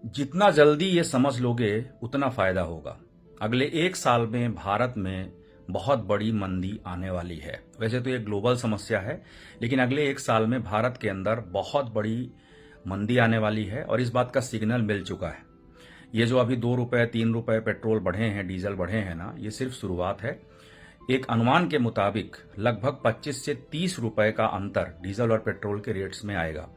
जितना जल्दी ये समझ लोगे उतना फायदा होगा। अगले एक साल में भारत में बहुत बड़ी मंदी आने वाली है। वैसे तो ये ग्लोबल समस्या है, लेकिन अगले एक साल में भारत के अंदर बहुत बड़ी मंदी आने वाली है और इस बात का सिग्नल मिल चुका है। ये जो अभी 2 रुपए 3 रुपए पेट्रोल बढ़े हैं, डीजल बढ़े हैं ना, ये सिर्फ शुरुआत है। एक अनुमान के मुताबिक लगभग 25 से 30 रुपए का अंतर डीजल और पेट्रोल के रेट्स में आएगा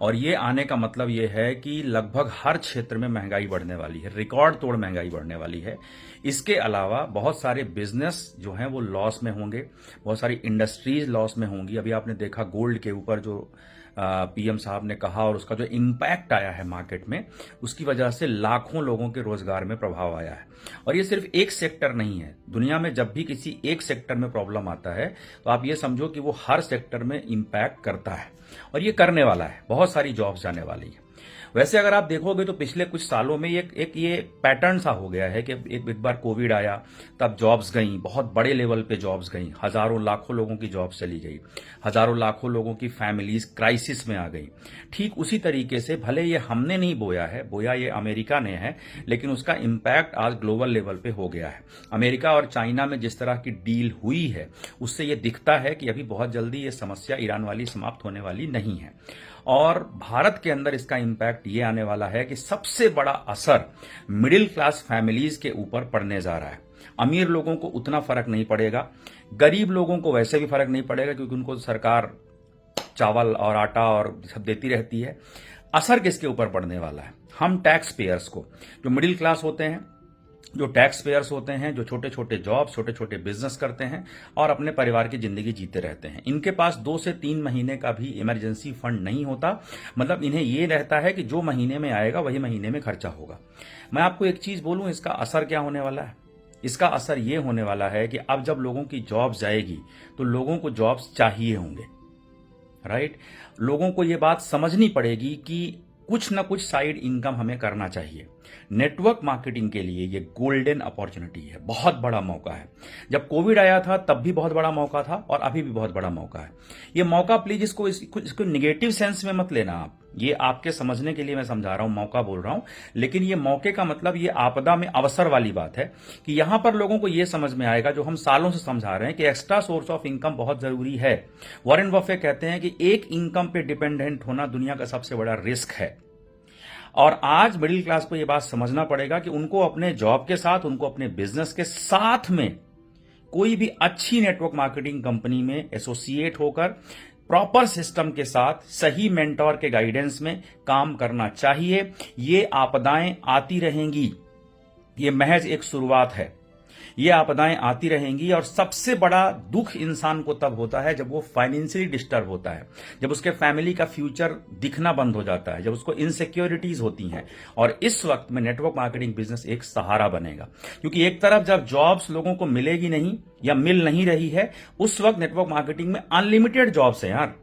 और ये आने का मतलब ये है कि लगभग हर क्षेत्र में महंगाई बढ़ने वाली है, रिकॉर्ड तोड़ महंगाई बढ़ने वाली है। इसके अलावा बहुत सारे बिजनेस जो हैं वो लॉस में होंगे, बहुत सारी इंडस्ट्रीज लॉस में होंगी। अभी आपने देखा गोल्ड के ऊपर जो पीएम साहब ने कहा और उसका जो इम्पैक्ट आया है मार्केट में, उसकी वजह से लाखों लोगों के रोजगार में प्रभाव आया है। और ये सिर्फ एक सेक्टर नहीं है। दुनिया में जब भी किसी एक सेक्टर में प्रॉब्लम आता है तो आप ये समझो कि वो हर सेक्टर में इम्पैक्ट करता है और ये करने वाला है। बहुत सारी जॉब्स जाने वाली है। वैसे अगर आप देखोगे तो पिछले कुछ सालों में एक ये पैटर्न सा हो गया है कि एक बार कोविड आया, तब जॉब्स गई, बहुत बड़े लेवल पे जॉब्स गई, हजारों लाखों लोगों की जॉब्स चली गई, हजारों लाखों लोगों की फैमिलीज क्राइसिस में आ गई। ठीक उसी तरीके से भले ये हमने नहीं बोया है, बोया ये अमेरिका ने है, लेकिन उसका इम्पैक्ट आज ग्लोबल लेवल पे हो गया है। अमेरिका और चाइना में जिस तरह की डील हुई है उससे ये दिखता है कि अभी बहुत जल्दी ये समस्या ईरान वाली समाप्त होने वाली नहीं है। और भारत के अंदर इसका इम्पैक्ट ये आने वाला है कि सबसे बड़ा असर मिडिल क्लास फैमिलीज के ऊपर पड़ने जा रहा है। अमीर लोगों को उतना फर्क नहीं पड़ेगा, गरीब लोगों को वैसे भी फर्क नहीं पड़ेगा क्योंकि उनको सरकार चावल और आटा और सब देती रहती है। असर किसके ऊपर पड़ने वाला है? हम टैक्स पेयर्स को, जो मिडिल क्लास होते हैं, जो टैक्स पेयर्स होते हैं, जो छोटे छोटे जॉब, छोटे छोटे बिजनेस करते हैं और अपने परिवार की जिंदगी जीते रहते हैं। इनके पास 2 से 3 महीने का भी इमरजेंसी फंड नहीं होता। मतलब इन्हें यह रहता है कि जो महीने में आएगा वही महीने में खर्चा होगा। मैं आपको एक चीज बोलूं, इसका असर क्या होने वाला है? इसका असर यह होने वाला है कि अब जब लोगों की जॉब्स जाएगी तो लोगों को जॉब्स चाहिए होंगे, राइट? लोगों को यह बात समझनी पड़ेगी कि कुछ ना कुछ साइड इनकम हमें करना चाहिए। नेटवर्क मार्केटिंग के लिए ये गोल्डन अपॉर्चुनिटी है, बहुत बड़ा मौका है। जब कोविड आया था तब भी बहुत बड़ा मौका था और अभी भी बहुत बड़ा मौका है। ये मौका प्लीज इसको निगेटिव सेंस में मत लेना आप। ये आपके समझने के लिए मैं समझा रहा हूं, मौका बोल रहा हूं, लेकिन ये मौके का मतलब ये आपदा में अवसर वाली बात है कि यहां पर लोगों को ये समझ में आएगा जो हम सालों से समझा रहे हैं कि एक्स्ट्रा सोर्स ऑफ इनकम बहुत जरूरी है। वॉरेन बफे कहते हैं कि एक इनकम पे डिपेंडेंट होना दुनिया का सबसे बड़ा रिस्क है। और आज मिडिल क्लास को यह बात समझना पड़ेगा कि उनको अपने जॉब के साथ, उनको अपने बिजनेस के साथ में कोई भी अच्छी नेटवर्क मार्केटिंग कंपनी में एसोसिएट होकर प्रॉपर सिस्टम के साथ सही मेंटोर के गाइडेंस में काम करना चाहिए। ये आपदाएं आती रहेंगी, ये महज एक शुरुआत है। ये आपदाएं आती रहेंगी और सबसे बड़ा दुख इंसान को तब होता है जब वो फाइनेंशियली डिस्टर्ब होता है, जब उसके फैमिली का फ्यूचर दिखना बंद हो जाता है, जब उसको इनसिक्योरिटीज होती हैं। और इस वक्त में नेटवर्क मार्केटिंग बिजनेस एक सहारा बनेगा, क्योंकि एक तरफ जब जॉब्स लोगों को मिलेगी नहीं या मिल नहीं रही है, उस वक्त नेटवर्क मार्केटिंग में अनलिमिटेड जॉब्स है यार।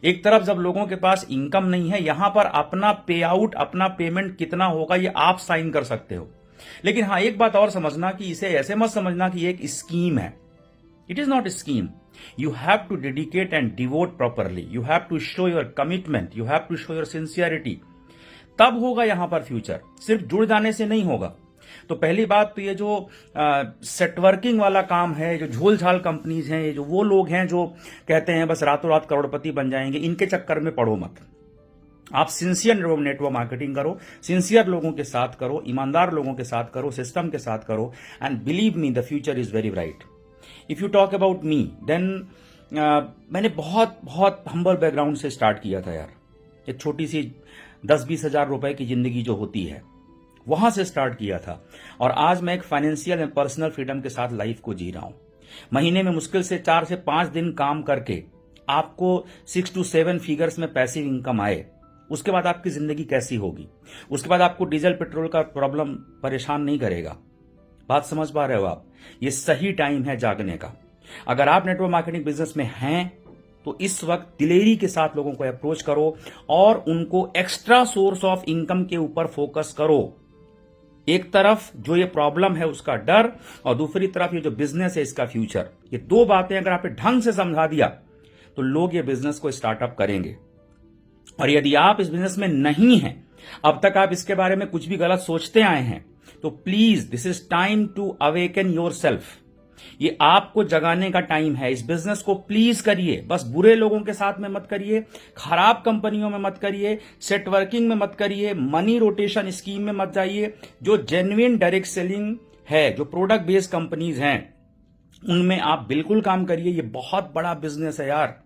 एक तरफ जब लोगों के पास इनकम नहीं है, यहां पर अपना पे आउट, अपना पेमेंट कितना होगा ये आप साइन कर सकते हो। लेकिन हां, एक बात और समझना कि इसे ऐसे मत समझना कि एक स्कीम है। It is not a scheme. You have to dedicate and devote properly, you have to show your commitment, you have to show your sincerity. तब होगा यहां पर फ्यूचर, सिर्फ जुड़ जाने से नहीं होगा। तो पहली बात तो ये जो सेटवर्किंग वाला काम है, जो झोल झाल कंपनीज हैं, ये जो वो लोग हैं जो कहते हैं बस रातों रात करोड़पति बन जाएंगे, इनके चक्कर में पड़ो मत। आप सिंसियर नेटवर्क मार्केटिंग करो, सिंसियर लोगों के साथ करो, ईमानदार लोगों के साथ करो, सिस्टम के साथ करो, and believe me the future is very bright. If you talk about me then मैंने बहुत बहुत हम्बल बैकग्राउंड से स्टार्ट किया था यार। एक छोटी सी 10-20 हजार रुपए की जिंदगी जो होती है वहां से स्टार्ट किया था और आज मैं एक फाइनेंशियल एंड पर्सनल फ्रीडम के साथ लाइफ को जी रहा हूं। महीने में मुश्किल से 4 से 5 दिन काम करके आपको 6 to 7 फिगर्स में पैसिव इनकम आए, उसके बाद आपकी जिंदगी कैसी होगी? उसके बाद आपको डीजल पेट्रोल का प्रॉब्लम परेशान नहीं करेगा। बात समझ पा रहे हो आप? ये सही टाइम है जागने का। अगर आप नेटवर्क मार्केटिंग बिजनेस में हैं तो इस वक्त दिलेरी के साथ लोगों को अप्रोच करो और उनको एक्स्ट्रा सोर्स ऑफ इनकम के ऊपर फोकस करो। एक तरफ जो ये प्रॉब्लम है उसका डर और दूसरी तरफ ये जो बिजनेस है इसका फ्यूचर। ये दो बातें अगर आपने ढंग से समझा दिया तो लोग ये बिजनेस को स्टार्टअप करेंगे। और यदि आप इस बिजनेस में नहीं हैं अब तक आप इसके बारे में कुछ भी गलत सोचते आए हैं, तो please this is time to awaken yourself. ये आपको जगाने का टाइम है। इस बिजनेस को प्लीज करिए, बस बुरे लोगों के साथ में मत करिए, खराब कंपनियों में मत करिए, सेटवर्किंग में मत करिए, मनी रोटेशन स्कीम में मत जाइए। जो जेन्युइन डायरेक्ट सेलिंग है, जो प्रोडक्ट बेस्ड कंपनीज हैं, उनमें आप बिल्कुल काम करिए। ये बहुत बड़ा बिजनेस है यार।